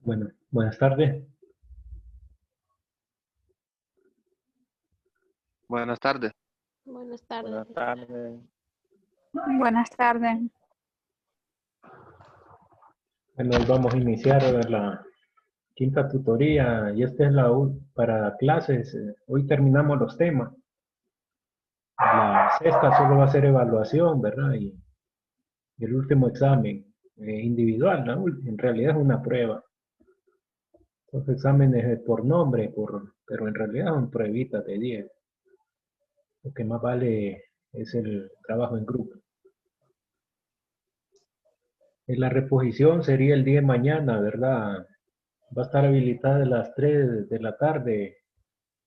Bueno, buenas tardes. Buenas tardes. Buenas tardes. Buenas tardes. Buenas tardes. Bueno, hoy vamos a iniciar la quinta tutoría y esta es para clases. Hoy terminamos los temas. La sexta solo va a ser evaluación, ¿verdad? Y el último examen individual, ¿no? En realidad es una prueba. Los exámenes por nombre, pero en realidad son pruebitas de 10. Lo que más vale es el trabajo en grupo. La reposición sería el día de mañana, ¿verdad? Va a estar habilitada a las 3 de la tarde.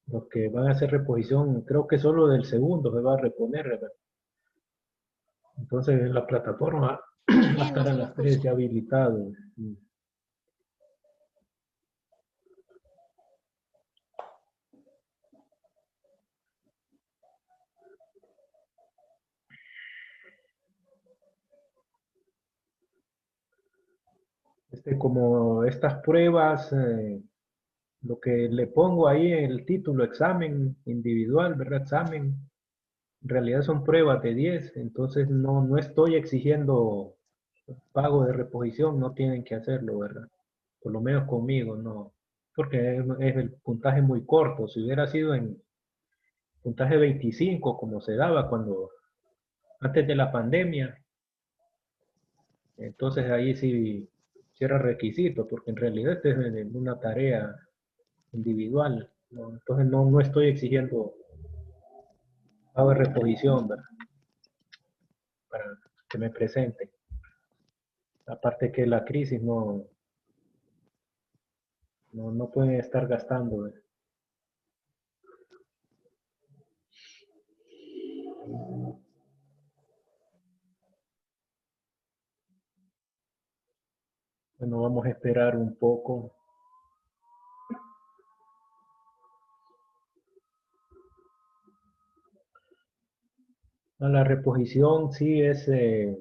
Los que van a hacer reposición, creo que solo del segundo se va a reponer, ¿verdad? Entonces en la plataforma va a estar a las 3 ya habilitado. Como estas pruebas, lo que le pongo ahí en el título, examen individual, ¿verdad? Examen, en realidad son pruebas de 10, entonces no estoy exigiendo pago de reposición, no tienen que hacerlo, ¿verdad? Por lo menos conmigo, no, porque es el puntaje muy corto. Si hubiera sido en puntaje 25, como se daba antes de la pandemia, entonces ahí sí era requisito, porque en realidad este es una tarea individual, ¿no? Entonces no estoy exigiendo pago de reposición, ¿verdad? Para que me presente. Aparte que la crisis no pueden estar gastando, ¿verdad? Bueno, vamos a esperar un poco. La reposición sí es el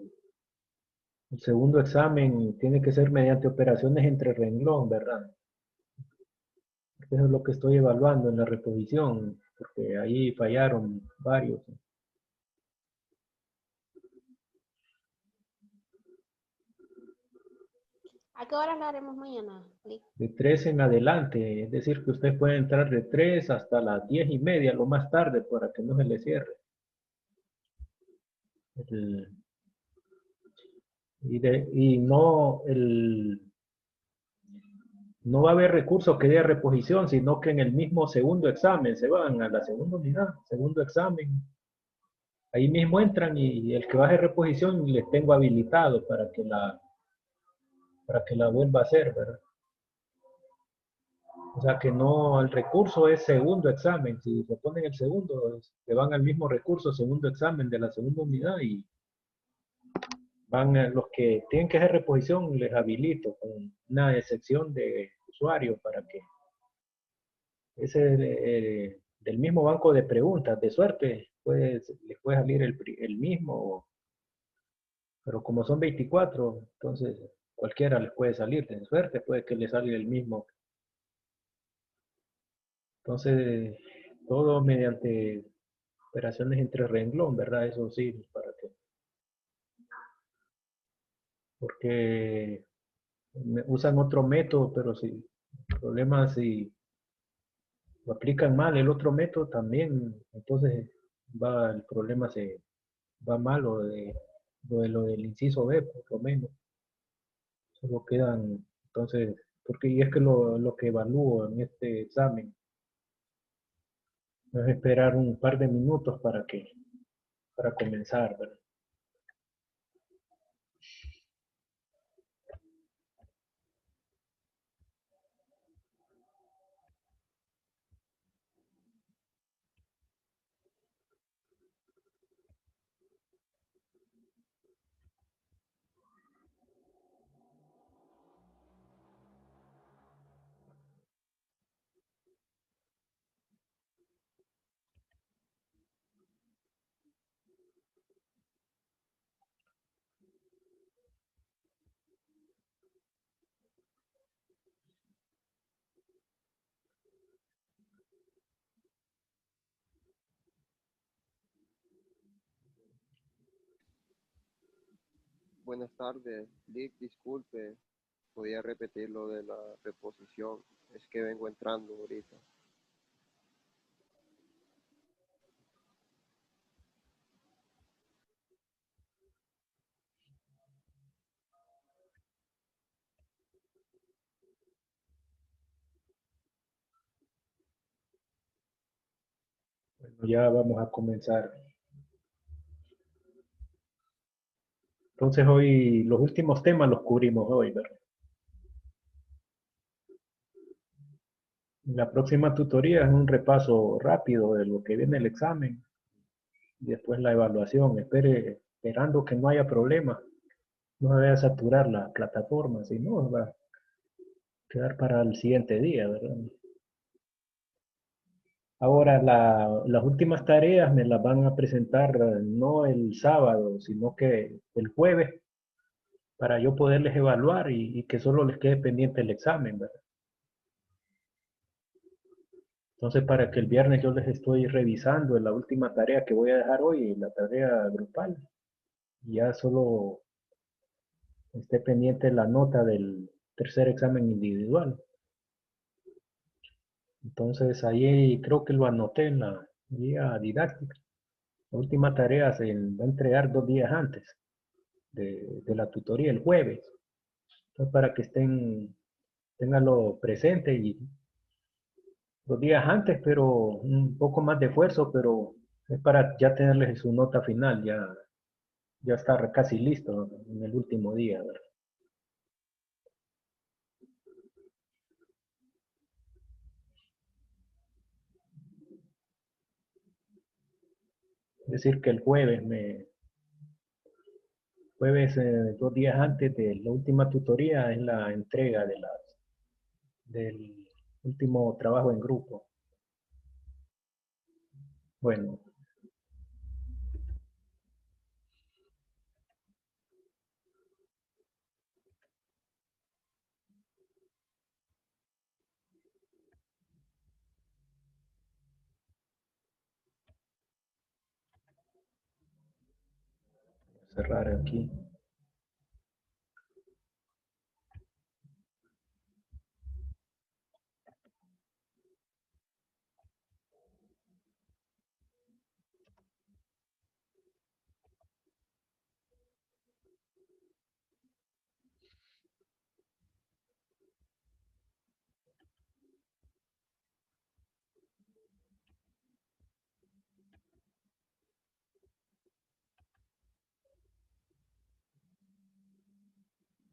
segundo examen, tiene que ser mediante operaciones entre renglón, ¿verdad? Eso es lo que estoy evaluando en la reposición, porque ahí fallaron varios. ¿A qué horas la haremos mañana? De 3 en adelante, es decir, que usted puede entrar de 3 hasta las 10:30, lo más tarde, para que no se le cierre. No va a haber recurso que dé reposición, sino que en el mismo segundo examen se van a la segunda unidad, segundo examen. Ahí mismo entran y el que baje reposición les tengo habilitado para que la vuelva a hacer, ¿verdad? O sea que no, el recurso es segundo examen. Si se ponen el segundo, se van al mismo recurso, segundo examen de la segunda unidad y van los que tienen que hacer reposición, les habilito con una excepción de usuario para que ese del mismo banco de preguntas, de suerte, les puede salir el mismo, pero como son 24, entonces cualquiera les puede salir, de suerte puede que les salga el mismo. Entonces, todo mediante operaciones entre renglón, ¿verdad? Eso sí, porque usan otro método, pero si el problema si lo aplican mal el otro método también, entonces el problema se va mal lo del inciso B, por lo menos. Solo quedan, entonces, porque y es que lo que evalúo en este examen es esperar un par de minutos para comenzar, ¿verdad? Buenas tardes. Dick, disculpe, podía repetir lo de la reposición. Es que vengo entrando ahorita. Bueno, ya vamos a comenzar. Entonces hoy los últimos temas los cubrimos hoy, ¿verdad? La próxima tutoría es un repaso rápido de lo que viene el examen y después la evaluación. Esperando que no haya problemas, no se vaya a saturar la plataforma, si no va a quedar para el siguiente día, ¿verdad? Ahora, las últimas tareas me las van a presentar no el sábado, sino que el jueves, para yo poderles evaluar y que solo les quede pendiente el examen, ¿verdad? Entonces, para que el viernes yo les estoy revisando en la última tarea que voy a dejar hoy, la tarea grupal, y ya solo esté pendiente la nota del tercer examen individual. Entonces, ahí creo que lo anoté en la guía didáctica. La última tarea se va a entregar 2 días antes de la tutoría, el jueves. Entonces, para que tenganlo presente y 2 días antes, pero un poco más de esfuerzo, pero es para ya tenerles su nota final, ya estar casi listo en el último día, ¿verdad? Es decir, que el jueves, 2 días antes de la última tutoría, es la entrega del último trabajo en grupo. Bueno, cerrar aquí.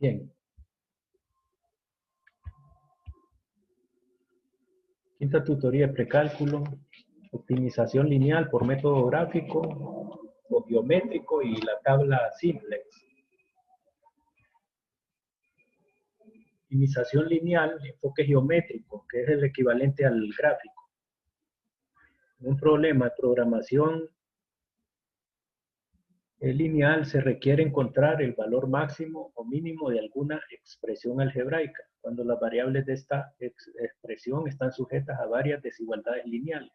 Bien. Quinta tutoría, precálculo, optimización lineal por método gráfico o geométrico y la tabla simplex. Optimización lineal, enfoque geométrico, que es el equivalente al gráfico. En un problema de programación lineal se requiere encontrar el valor máximo o mínimo de alguna expresión algebraica, cuando las variables de esta expresión están sujetas a varias desigualdades lineales.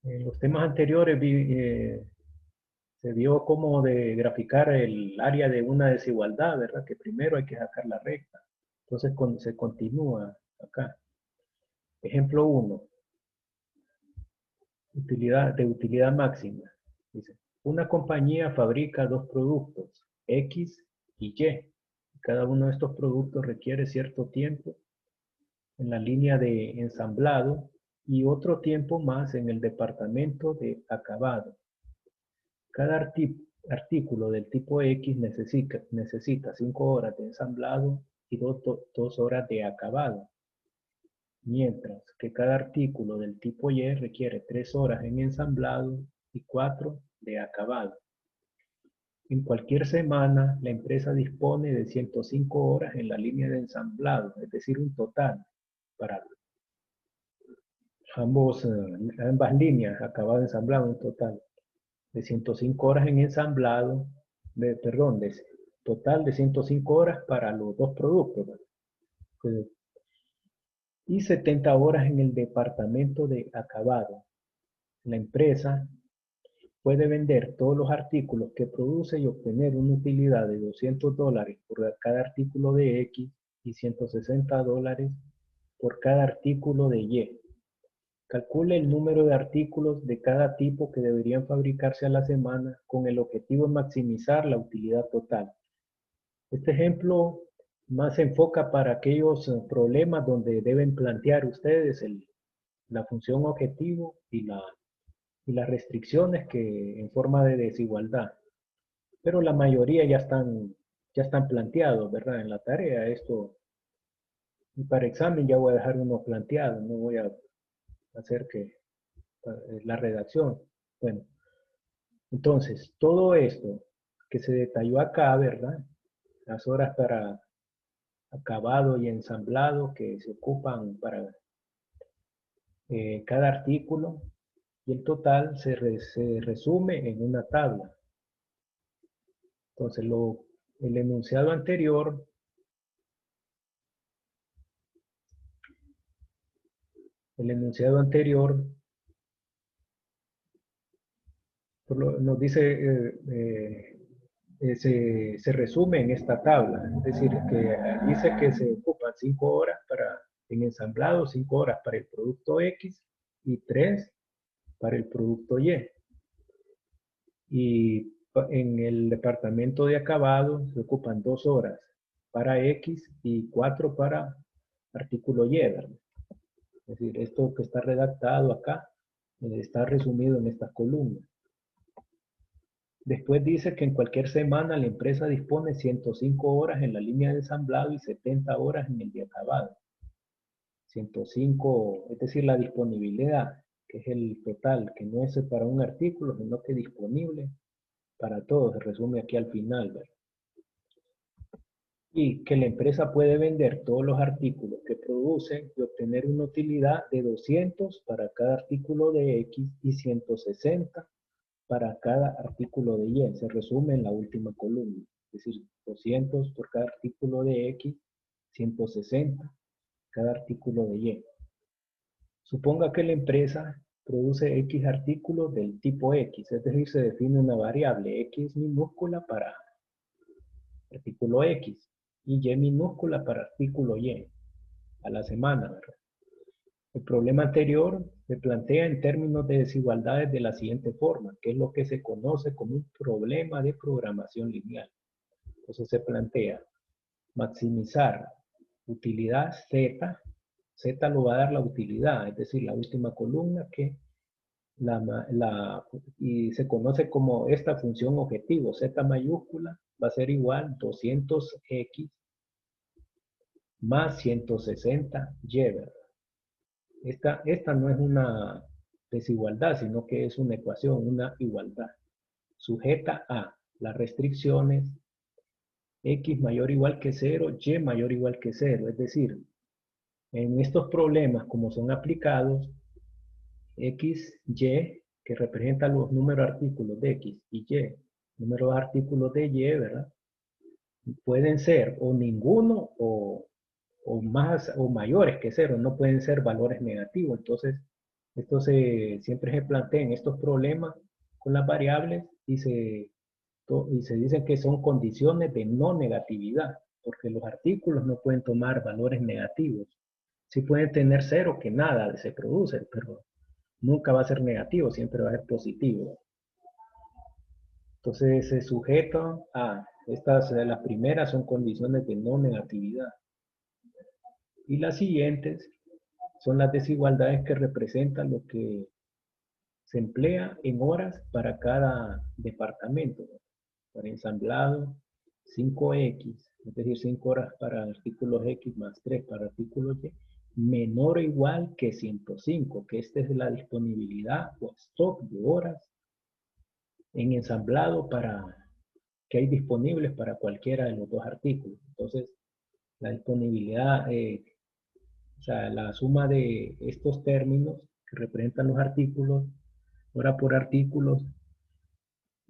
En los temas anteriores se vio cómo de graficar el área de una desigualdad, ¿verdad? Que primero hay que sacar la recta. Entonces se continúa acá. Ejemplo 1. De utilidad máxima. Dice, una compañía fabrica dos productos, X y Y. Cada uno de estos productos requiere cierto tiempo en la línea de ensamblado y otro tiempo más en el departamento de acabado. Cada artículo del tipo X necesita 5 horas de ensamblado y 2 horas de acabado, mientras que cada artículo del tipo Y requiere 3 horas en ensamblado y 4 de acabado. En cualquier semana, la empresa dispone de 105 horas en la línea de ensamblado, es decir, un total para ambas líneas, acabado de ensamblado, un total de 105 horas en ensamblado, total de 105 horas para los dos productos, ¿verdad? Y 70 horas en el departamento de acabado. La empresa puede vender todos los artículos que produce y obtener una utilidad de $200 por cada artículo de X y $160 por cada artículo de Y. Calcule el número de artículos de cada tipo que deberían fabricarse a la semana con el objetivo de maximizar la utilidad total. Este ejemplo más se enfoca para aquellos problemas donde deben plantear ustedes la función objetivo y las restricciones que en forma de desigualdad. Pero la mayoría ya están planteados, ¿verdad? En la tarea. Esto, y para examen ya voy a dejar uno planteado, no voy a hacer que la redacción. Bueno, entonces, todo esto que se detalló acá, ¿verdad? Las horas para acabado y ensamblado que se ocupan para cada artículo, y el total se resume en una tabla. Entonces, el enunciado anterior nos dice, se resume en esta tabla. Es decir, que dice que se ocupan 5 horas en ensamblado, 5 horas para el producto X y 3 para el producto Y. Y en el departamento de acabado se ocupan 2 horas para X y 4 para artículo Y, ¿verdad? Es decir, esto que está redactado acá está resumido en estas columnas. Después dice que en cualquier semana la empresa dispone 105 horas en la línea de ensamblado y 70 horas en el de acabado. 105, es decir, la disponibilidad, que es el total, que no es para un artículo, sino que disponible para todos, se resume aquí al final, ¿verdad? Y que la empresa puede vender todos los artículos que producen y obtener una utilidad de 200 para cada artículo de X y 160 para cada artículo de Y. Se resume en la última columna. Es decir, 200 por cada artículo de X, 160 cada artículo de Y. Suponga que la empresa produce X artículos del tipo X, es decir, se define una variable X minúscula para artículo X y Y minúscula para artículo Y a la semana, ¿verdad? El problema anterior se plantea en términos de desigualdades de la siguiente forma, que es lo que se conoce como un problema de programación lineal. Entonces se plantea maximizar utilidad Z, Z lo va a dar la utilidad, es decir, la última columna que y se conoce como esta función objetivo, Z mayúscula va a ser igual 200X más 160Y, ¿verdad? Esta no es una desigualdad, sino que es una ecuación, una igualdad. Sujeta a las restricciones X mayor o igual que 0, Y mayor o igual que 0. Es decir, en estos problemas, como son aplicados, X, Y, que representan los números de artículos de X y Y, números de artículos de Y, ¿verdad? Pueden ser o ninguno o más o mayores que 0, no pueden ser valores negativos. Entonces, esto siempre se plantea en estos problemas con las variables y se dicen que son condiciones de no negatividad, porque los artículos no pueden tomar valores negativos. Sí pueden tener 0, que nada se produce, pero nunca va a ser negativo, siempre va a ser positivo. Entonces se sujeta a las primeras son condiciones de no negatividad. Y las siguientes son las desigualdades que representan lo que se emplea en horas para cada departamento. Para ensamblado, 5X, es decir, 5 horas para artículos X más 3 para artículos Y, menor o igual que 105, que esta es la disponibilidad o stock de horas en ensamblado que hay disponibles para cualquiera de los dos artículos. Entonces, la disponibilidad, o sea, la suma de estos términos que representan los artículos, hora por artículos,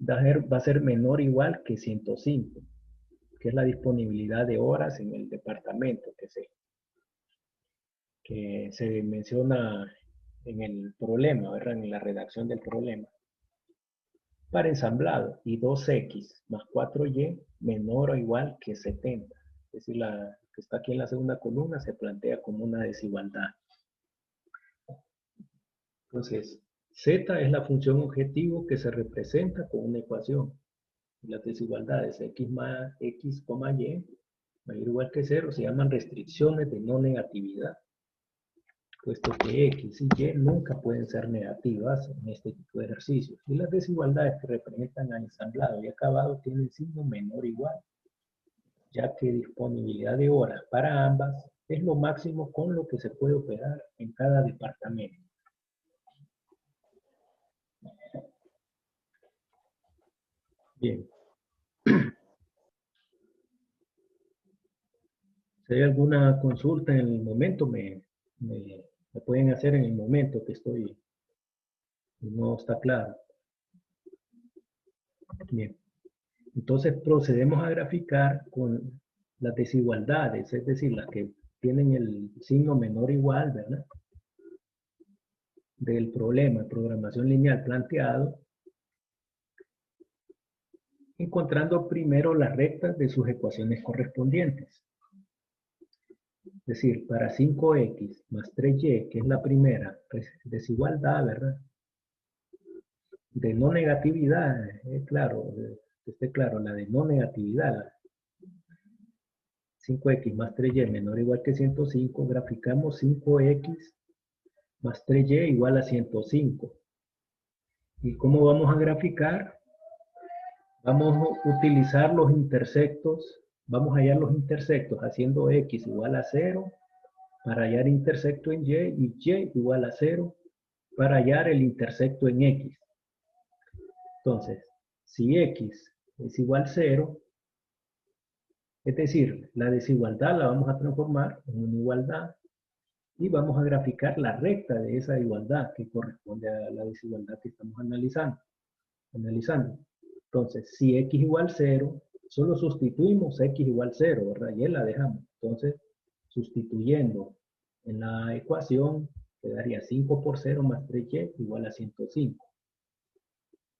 va a ser menor o igual que 105, que es la disponibilidad de horas en el departamento que se menciona en el problema, ¿verdad? En la redacción del problema. para ensamblado y 2x más 4y menor o igual que 70. Es decir, la que está aquí en la segunda columna se plantea como una desigualdad. Entonces, z es la función objetivo que se representa con una ecuación. Las desigualdades x más x, y mayor o igual que 0 se llaman restricciones de no negatividad, puesto que x y y nunca pueden ser negativas en este tipo de ejercicios. Y las desigualdades que representan a ensamblado y acabado tienen signo menor o igual, ya que disponibilidad de horas para ambas es lo máximo con lo que se puede operar en cada departamento. Bien. Si hay alguna consulta en el momento, me pueden hacer en el momento que estoy, no está claro. Bien. Entonces procedemos a graficar con las desigualdades, es decir, las que tienen el signo menor o igual, ¿verdad? Del problema de programación lineal planteado, encontrando primero las rectas de sus ecuaciones correspondientes. Es decir, para 5x más 3y, que es la primera desigualdad, ¿verdad? De no negatividad, claro, que esté claro, la de no negatividad, 5x más 3y menor o igual que 105, graficamos 5x más 3y igual a 105. ¿Y cómo vamos a graficar? Vamos a utilizar los intersectos, vamos a hallar los intersectos haciendo x igual a 0 para hallar intersecto en y igual a 0 para hallar el intersecto en x. Entonces, si x es igual a 0, es decir, la desigualdad la vamos a transformar en una igualdad y vamos a graficar la recta de esa igualdad que corresponde a la desigualdad que estamos analizando. Entonces, si x igual a 0, solo sustituimos x igual a 0, ¿verdad? Y la dejamos. Entonces, sustituyendo en la ecuación, quedaría 5 por 0 más 3y igual a 105.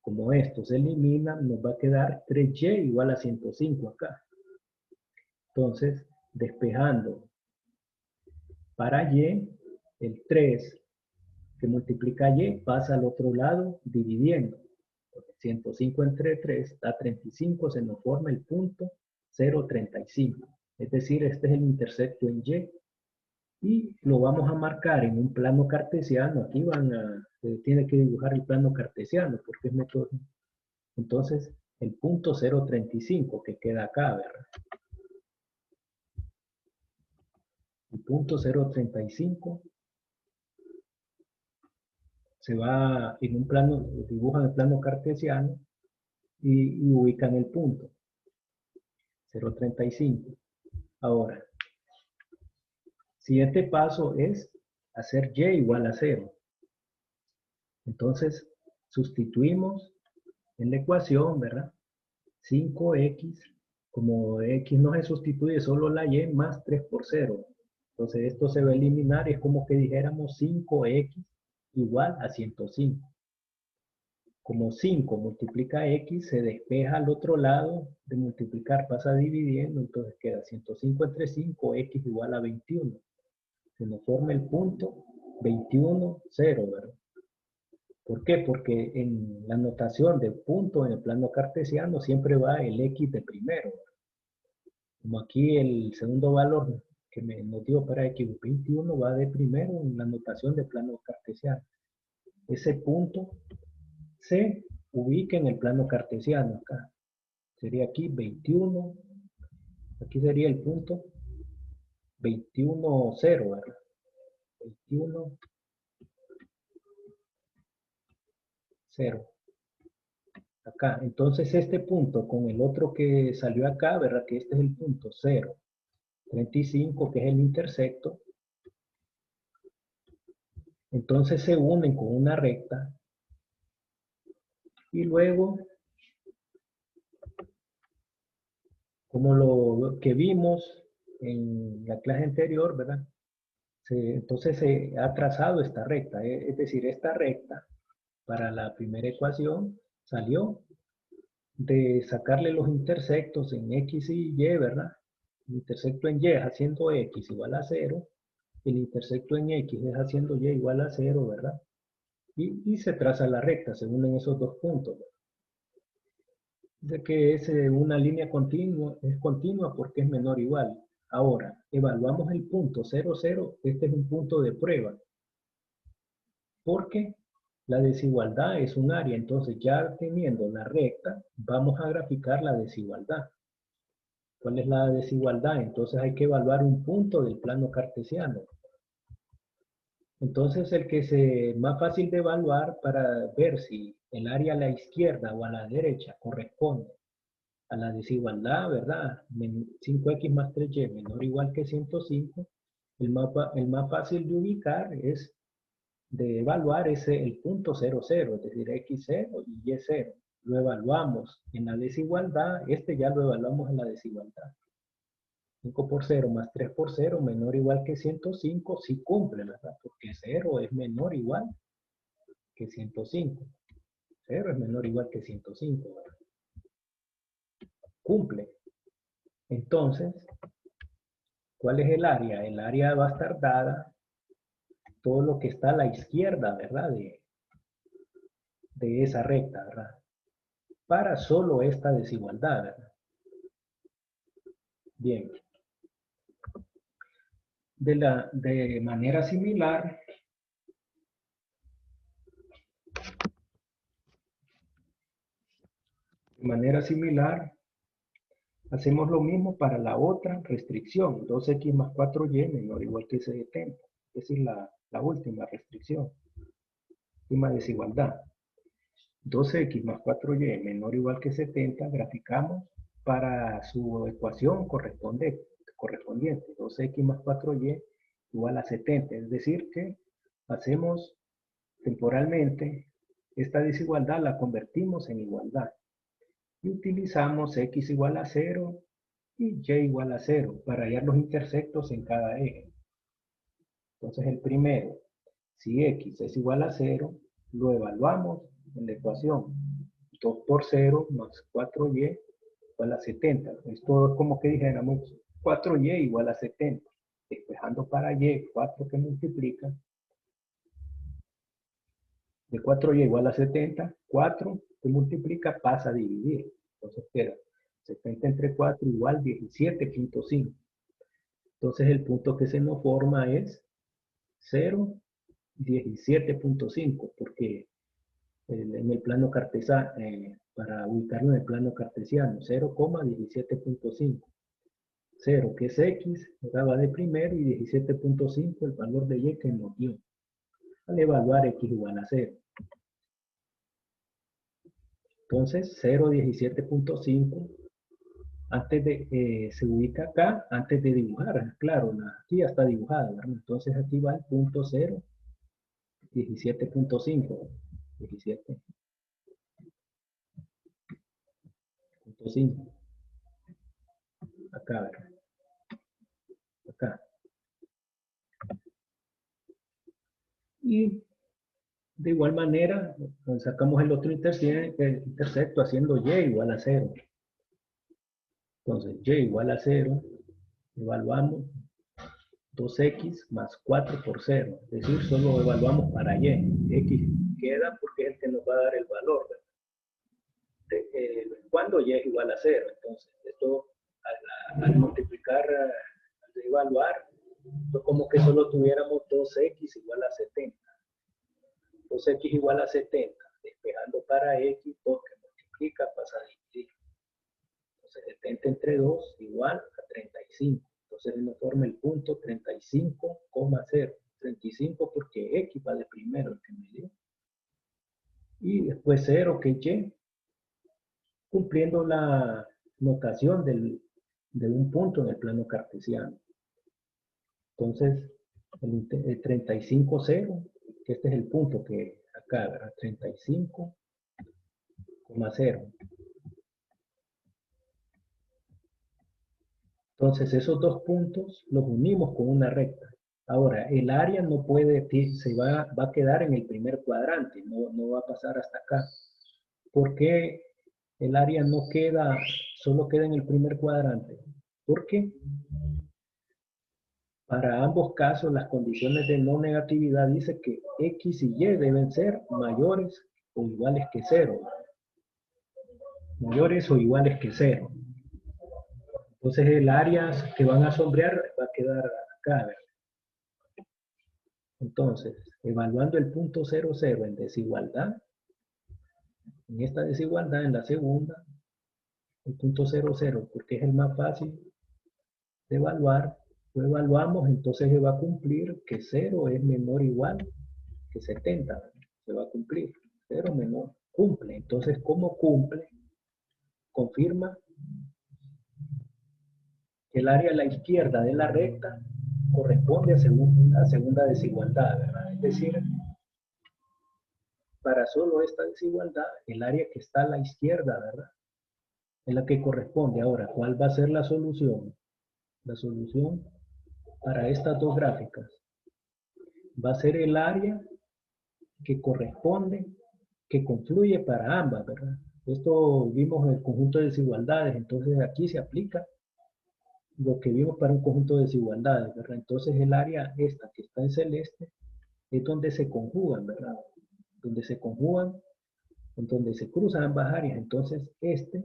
Como esto se elimina, nos va a quedar 3y igual a 105 acá. Entonces, despejando para y, el 3 que multiplica y pasa al otro lado dividiendo. 105 entre 3 da 35, se nos forma el punto 0,35. Es decir, este es el intersecto en y. Y lo vamos a marcar en un plano cartesiano. Aquí tiene que dibujar el plano cartesiano porque es método. Entonces, el punto 0,35 que queda acá, ¿verdad? El punto 0,35 se va en un plano, dibujan el plano cartesiano y ubican el punto 0,35. Ahora, siguiente paso es hacer y igual a 0. Entonces, sustituimos en la ecuación, ¿verdad? 5x, como x no se sustituye, solo la y más 3 por 0. Entonces, esto se va a eliminar y es como que dijéramos 5x igual a 105. Como 5 multiplica x, se despeja al otro lado de multiplicar, pasa dividiendo, entonces queda 105 entre 5, x igual a 21. Se nos forma el punto 21, 0, ¿verdad? ¿Por qué? Porque en la notación de punto en el plano cartesiano siempre va el x de primero, ¿verdad? Como aquí el segundo valor que nos dio para x 21 va de primero en la notación de plano cartesiano. Ese punto se ubica en el plano cartesiano acá. Sería aquí 21. Aquí sería el punto 21, 0, ¿verdad? 21, 0. Acá. Entonces este punto con el otro que salió acá, ¿verdad? Que este es el punto 0. 35, que es el intersecto. Entonces se unen con una recta. Y luego, como lo que vimos en la clase anterior, ¿verdad? Entonces se ha trazado esta recta. Es decir, esta recta para la primera ecuación salió de sacarle los intersectos en X y Y, ¿verdad? El intersecto en Y es haciendo X igual a 0. El intersecto en X es haciendo Y igual a 0, ¿verdad? Y se traza la recta, se unen esos dos puntos. De que es una línea continua, es continua porque es menor o igual. Ahora, evaluamos el punto 0, 0. Este es un punto de prueba. Porque la desigualdad es un área. Entonces, ya teniendo la recta, vamos a graficar la desigualdad. ¿Cuál es la desigualdad? Entonces, hay que evaluar un punto del plano cartesiano. Entonces, el que es más fácil de evaluar para ver si el área a la izquierda o a la derecha corresponde a la desigualdad, ¿verdad? 5x más 3y menor o igual que 105. El más fácil de ubicar es de evaluar el punto 0, 0, es decir, x0 y y0. Lo evaluamos en la desigualdad, ya lo evaluamos en la desigualdad. 5 por 0 más 3 por 0 menor o igual que 105, sí cumple, ¿verdad? Porque 0 es menor o igual que 105. 0 es menor o igual que 105, ¿verdad? Cumple. Entonces, ¿cuál es el área? El área va a estar dada todo lo que está a la izquierda, ¿verdad? De esa recta, ¿verdad? Para solo esta desigualdad, ¿verdad? Bien. De manera similar, hacemos lo mismo para la otra restricción, 2x más 4y menor o igual que 70, es decir, la última restricción, última desigualdad. 2x más 4y menor o igual que 70, graficamos para su ecuación correspondiente. 2x más 4y igual a 70, es decir que hacemos temporalmente esta desigualdad, la convertimos en igualdad. Y utilizamos x igual a 0 y y igual a 0 para hallar los intersectos en cada eje. Entonces el primero, si x es igual a 0, lo evaluamos en la ecuación. 2 por 0 más 4y igual a 70. Esto es como que dijéramos 4y igual a 70. Despejando para y, 4 que multiplica. De 4y igual a 70, 4 que multiplica pasa a dividir. Entonces queda 70 entre 4 igual 17.5. Entonces el punto que se nos forma es 0, 17.5, porque en el plano cartesiano, para ubicarlo en el plano cartesiano, 0,17.5. 0 que es x, va de primero, y 17.5 el valor de y que nos dio. Al evaluar x igual a 0. Entonces 0,17.5 antes de, se ubica acá antes de dibujar. Claro, aquí ya está dibujada, ¿verdad? Entonces aquí va el punto 0, 17.5. 17.5. Acá, ¿verdad? Acá. Y de igual manera, sacamos el otro intersecto haciendo y igual a 0. Entonces, y igual a 0, evaluamos 2x más 4 por 0. Es decir, solo evaluamos para y. X queda porque es el que nos va a dar el valor. Cuando y es igual a 0. Entonces, esto al multiplicar, al evaluar, es como que solo tuviéramos 2x igual a 70. 2x igual a 70. Despejando para x, 2 que multiplica pasa a dividir. Entonces, 70 entre 2 igual a 35. Entonces nos forma el punto 35,0. 35 porque x va de primero, el que me dio. Y después 0 que y, cumpliendo la notación de un punto en el plano cartesiano. Entonces, el 35,0, que este es el punto que acá, ¿verdad? 35,0. Entonces, esos dos puntos los unimos con una recta. Ahora, el área no puede, va a quedar en el primer cuadrante, no va a pasar hasta acá. ¿Por qué el área no queda, solo queda en el primer cuadrante? Porque para ambos casos las condiciones de no negatividad dice que X y Y deben ser mayores o iguales que 0. Mayores o iguales que 0. Entonces el área que van a sombrear va a quedar acá. Entonces, evaluando el punto 0, 0 en desigualdad, en esta desigualdad, en la segunda, el punto 0, 0, porque es el más fácil de evaluar, lo evaluamos, entonces se va a cumplir que 0 es menor o igual que 70. Se va a cumplir. 0 menor, cumple. Entonces, ¿cómo cumple? Confirma que el área a la izquierda de la recta corresponde a segunda desigualdad, ¿verdad? Es decir, para solo esta desigualdad, el área que está a la izquierda, ¿verdad? Es la que corresponde. Ahora, ¿cuál va a ser la solución? La solución para estas dos gráficas va a ser el área que corresponde, que confluye para ambas, ¿verdad? Esto vimos en el conjunto de desigualdades, entonces aquí se aplica lo que vimos para un conjunto de desigualdades, ¿verdad? Entonces el área esta que está en celeste es donde se conjugan, ¿verdad? Donde se conjugan, donde se cruzan ambas áreas. Entonces este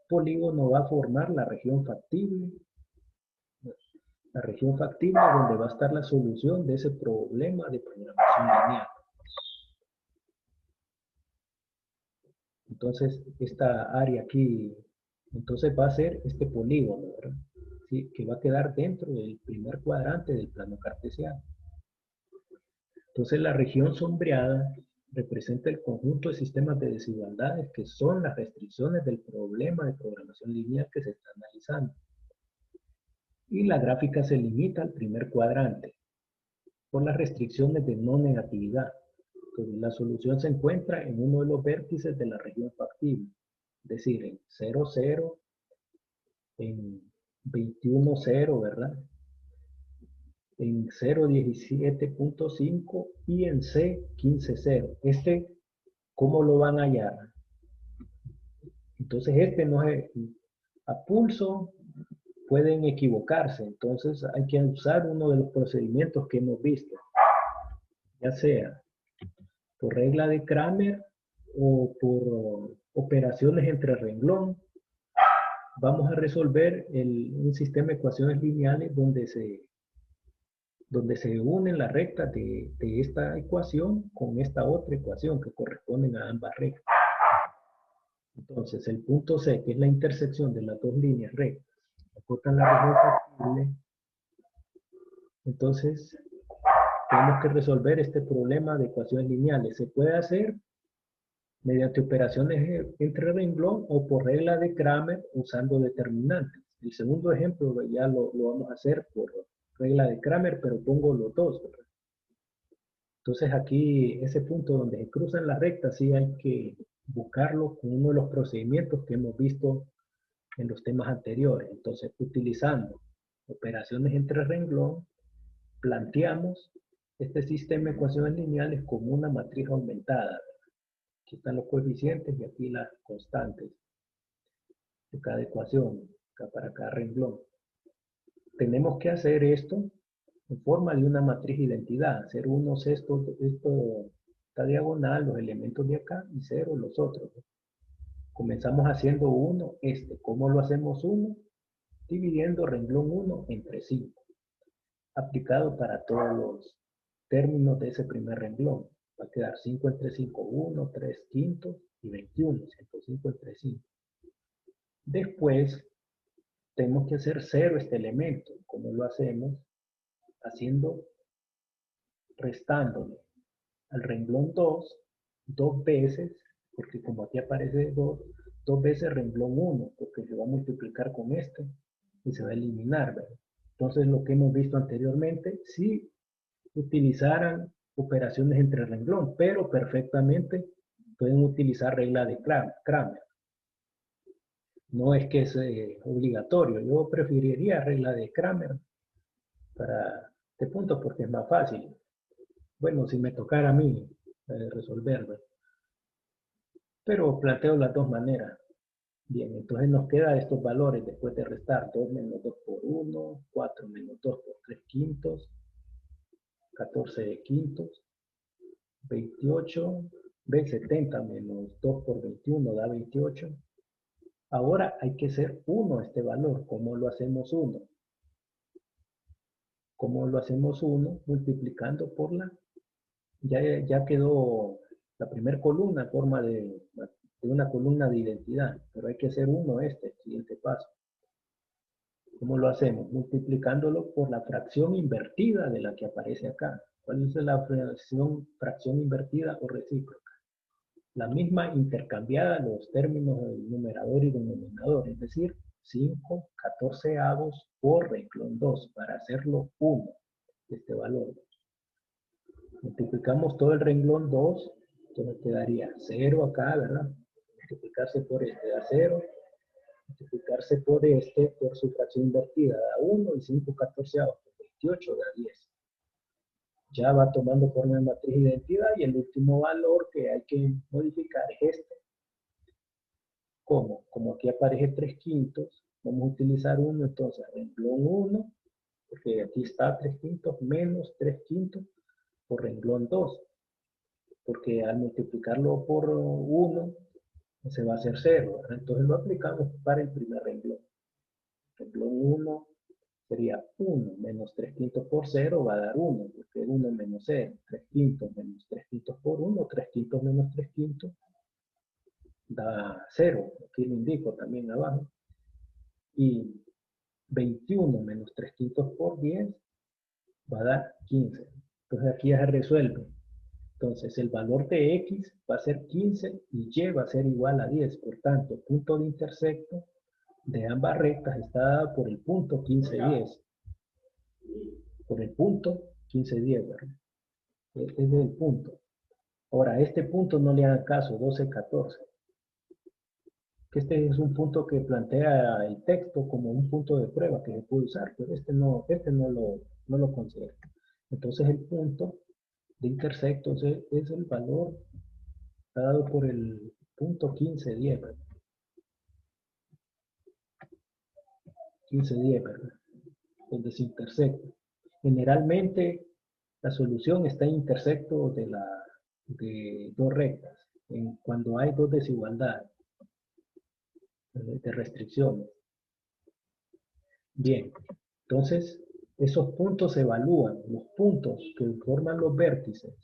polígono va a formar la región factible donde va a estar la solución de ese problema de programación lineal. Entonces, esta área aquí, entonces va a ser este polígono, ¿verdad? Sí, que va a quedar dentro del primer cuadrante del plano cartesiano. Entonces, la región sombreada representa el conjunto de sistemas de desigualdades que son las restricciones del problema de programación lineal que se está analizando. Y la gráfica se limita al primer cuadrante por las restricciones de no negatividad. Entonces, la solución se encuentra en uno de los vértices de la región factible, es decir, en 0, 0, en 21, 0, ¿verdad? En 0.17.5 y en C, 15, 0. ¿Cómo lo van a hallar? Entonces, no es a pulso, pueden equivocarse. Entonces, hay que usar uno de los procedimientos que hemos visto, ya sea por regla de Kramer o por operaciones entre renglón. Vamos a resolver un sistema de ecuaciones lineales donde se unen las rectas de esta ecuación con esta otra ecuación que corresponden a ambas rectas. Entonces, el punto C, que es la intersección de las dos líneas rectas, acortan la región factible. Entonces, tenemos que resolver este problema de ecuaciones lineales. Se puede hacer mediante operaciones entre renglón o por regla de Kramer usando determinantes. El segundo ejemplo ya lo vamos a hacer por regla de Kramer, pero pongo los dos, ¿verdad? Entonces aquí, ese punto donde se cruzan las rectas, sí hay que buscarlo con uno de los procedimientos que hemos visto en los temas anteriores. Entonces, utilizando operaciones entre renglón, planteamos este sistema de ecuaciones lineales como una matriz aumentada. Aquí están los coeficientes y aquí las constantes de cada ecuación, para cada renglón. Tenemos que hacer esto en forma de una matriz de identidad. 0, 1, esto, esta diagonal, los elementos de acá, y 0, los otros. Comenzamos haciendo 1, ¿Cómo lo hacemos 1? Dividiendo renglón 1 entre 5. Aplicado para todos los términos de ese primer renglón. Va a quedar 5 entre 5, 1, 3 quintos y 21, 105 entre 5. Después, tenemos que hacer 0 este elemento. ¿Cómo lo hacemos? Restándole al renglón 2, 2 veces, porque como aquí aparece 2 veces renglón 1, porque se va a multiplicar con este y se va a eliminar, ¿verdad? Entonces, lo que hemos visto anteriormente, si utilizaran operaciones entre renglón, pero perfectamente pueden utilizar regla de Kramer. No es que es obligatorio, yo preferiría regla de Kramer para este punto porque es más fácil. Bueno, si me tocara a mí resolverlo. Pero planteo las dos maneras. Bien, entonces nos quedan estos valores después de restar 2 menos 2 por 1, 4 menos 2 por 3 quintos, 14 de quintos, 28, ve 70 menos 2 por 21 da 28. Ahora hay que hacer 1 este valor. ¿Cómo lo hacemos 1? ¿Cómo lo hacemos 1? Multiplicando por la... Ya quedó la primera columna en forma de una columna de identidad, pero hay que hacer 1 el siguiente paso. ¿Cómo lo hacemos? Multiplicándolo por la fracción invertida de la que aparece acá. ¿Cuál es la fracción invertida o recíproca? La misma intercambiada los términos del numerador y denominador, es decir, 5 14avos por renglón 2 para hacerlo 1, este valor. Multiplicamos todo el renglón 2, entonces quedaría 0 acá, ¿verdad? Multiplicarse por este da 0, multiplicarse por este por su fracción invertida da 1 y 5 14avos por 28 da 10. Ya va tomando forma de matriz de identidad y el último valor que hay que modificar es este. ¿Cómo? Como aquí aparece 3 quintos, vamos a utilizar 1, entonces renglón 1, porque aquí está 3 quintos menos 3 quintos por renglón 2, porque al multiplicarlo por 1 se va a hacer 0, ¿verdad? Entonces lo aplicamos para el primer renglón. Renglón 1 sería 1 menos 3 quintos por 0 va a dar 1, porque 1 menos 0, 3 quintos menos 3 quintos por 1, 3 quintos menos 3 quintos da 0, aquí lo indico también abajo, y 21 menos 3 quintos por 10 va a dar 15, entonces aquí ya se resuelve. Entonces el valor de x va a ser 15 y y va a ser igual a 10, por tanto, el punto de intersecto de ambas rectas está dada por el punto 15, 10. Por el punto 15, 10, ¿verdad? Este es el punto. Ahora, a este punto no le hagan caso, 12, 14. Este es un punto que plantea el texto como un punto de prueba que se puede usar, pero este no lo considera. Entonces el punto de intersecto es el valor dado por el punto 15, 10, ¿verdad? 15, 10, ¿verdad? Donde se intersecta. Generalmente la solución está en intersecto de dos rectas, cuando hay dos desigualdades de restricciones. Bien, entonces esos puntos se evalúan, los puntos que forman los vértices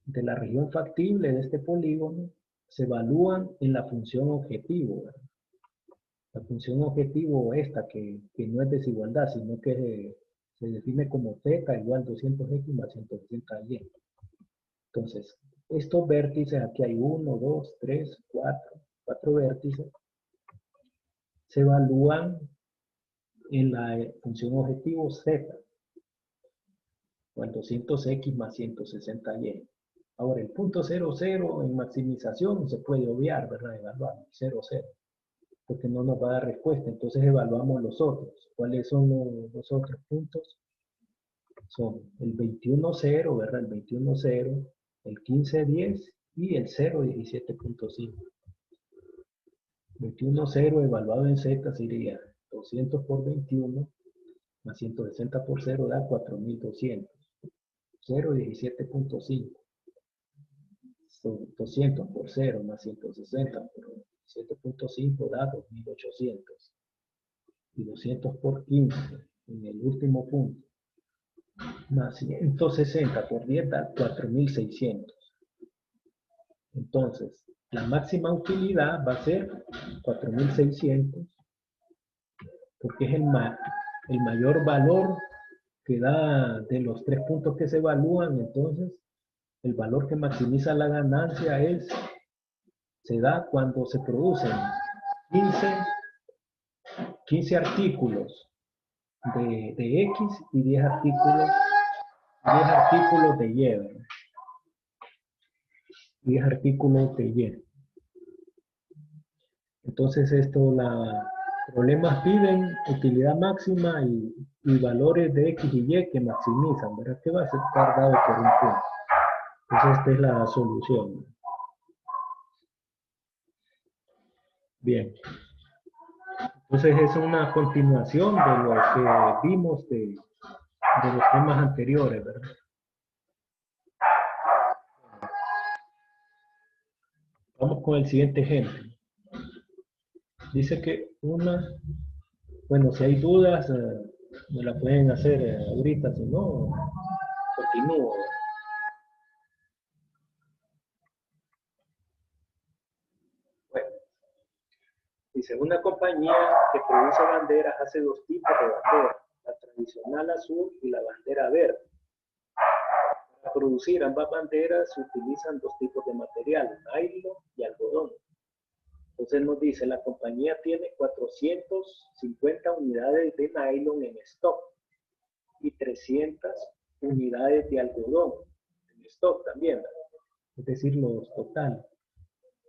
de la región factible de este polígono se evalúan en la función objetivo, ¿verdad? La función objetivo esta que no es desigualdad, sino que se define como θ igual 200x más 160y. Entonces, estos vértices, aquí hay 1, 2, 3, 4 vértices, se evalúan en la función objetivo z, igual 200x más 160y. Ahora, el punto 0, 0 en maximización se puede obviar, ¿verdad? Evaluar 0, 0, porque no nos va a dar respuesta. Entonces evaluamos los otros. ¿Cuáles son los otros puntos? Son el 21, 0, ¿verdad? El 21, 0, el 15, 10 y el 0, 17.5. 21, 0 evaluado en z sería 200 por 21 más 160 por 0 da 4200. 0, 17.5. 200 por 0 más 160 por 7.5 da 2800. Y 200 por 15 en el último punto más 160 por 10 da 4600. Entonces, la máxima utilidad va a ser 4600 porque es el mayor valor que da de los 3 puntos que se evalúan. Entonces, el valor que maximiza la ganancia se da cuando se producen 15 artículos de X y 10 artículos de Y, ¿verdad? 10 artículos de Y. Entonces problemas piden utilidad máxima y valores de X y Y que maximizan, ¿verdad? Que va a ser dado por un punto. Entonces esta es la solución. Bien. Entonces es una continuación de lo que vimos de los temas anteriores, ¿verdad? Vamos con el siguiente ejemplo. Dice que bueno, si hay dudas, me la pueden hacer ahorita, si no, continúo. Bueno, dice, una compañía que produce banderas hace dos tipos de banderas, la tradicional azul y la bandera verde. Para producir ambas banderas se utilizan dos tipos de material, nylon y algodón. Entonces nos dice, la compañía tiene 450 unidades de nylon en stock y 300 unidades de algodón en stock también, ¿verdad? Es decir, los totales.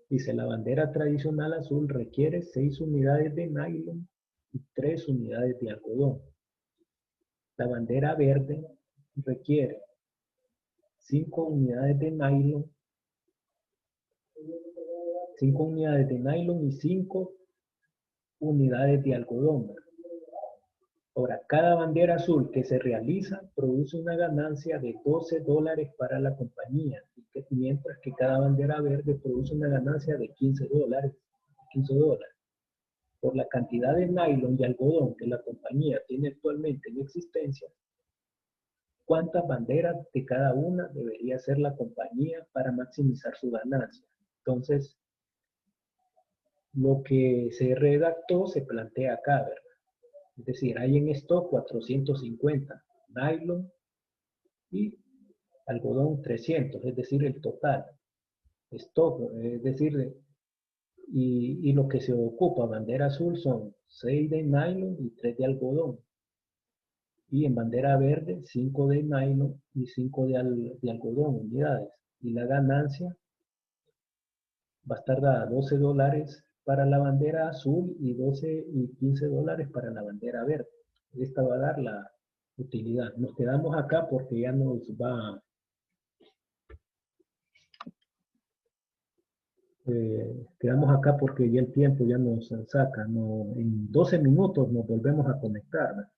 Dice, la bandera tradicional azul requiere 6 unidades de nylon y 3 unidades de algodón. La bandera verde requiere 5 unidades de nylon, 5 unidades de nylon y 5 unidades de algodón. Ahora, cada bandera azul que se realiza produce una ganancia de $12 para la compañía, mientras que cada bandera verde produce una ganancia de $15. Por la cantidad de nylon y algodón que la compañía tiene actualmente en existencia, ¿cuántas banderas de cada una debería hacer la compañía para maximizar su ganancia? Entonces, lo que se redactó se plantea acá, ¿verdad? Es decir, hay en stock 450 nylon y algodón 300, es decir, el total. Stock, es decir, y lo que se ocupa, bandera azul, son 6 de nylon y 3 de algodón. Y en bandera verde, 5 de nylon y 5 de algodón, unidades. Y la ganancia va a estar dada $12 para la bandera azul y 12 y $15 para la bandera verde. Esta va a dar la utilidad. Nos quedamos acá porque ya nos va... quedamos acá porque ya el tiempo ya nos saca. No, en 12 minutos nos volvemos a conectar, ¿verdad?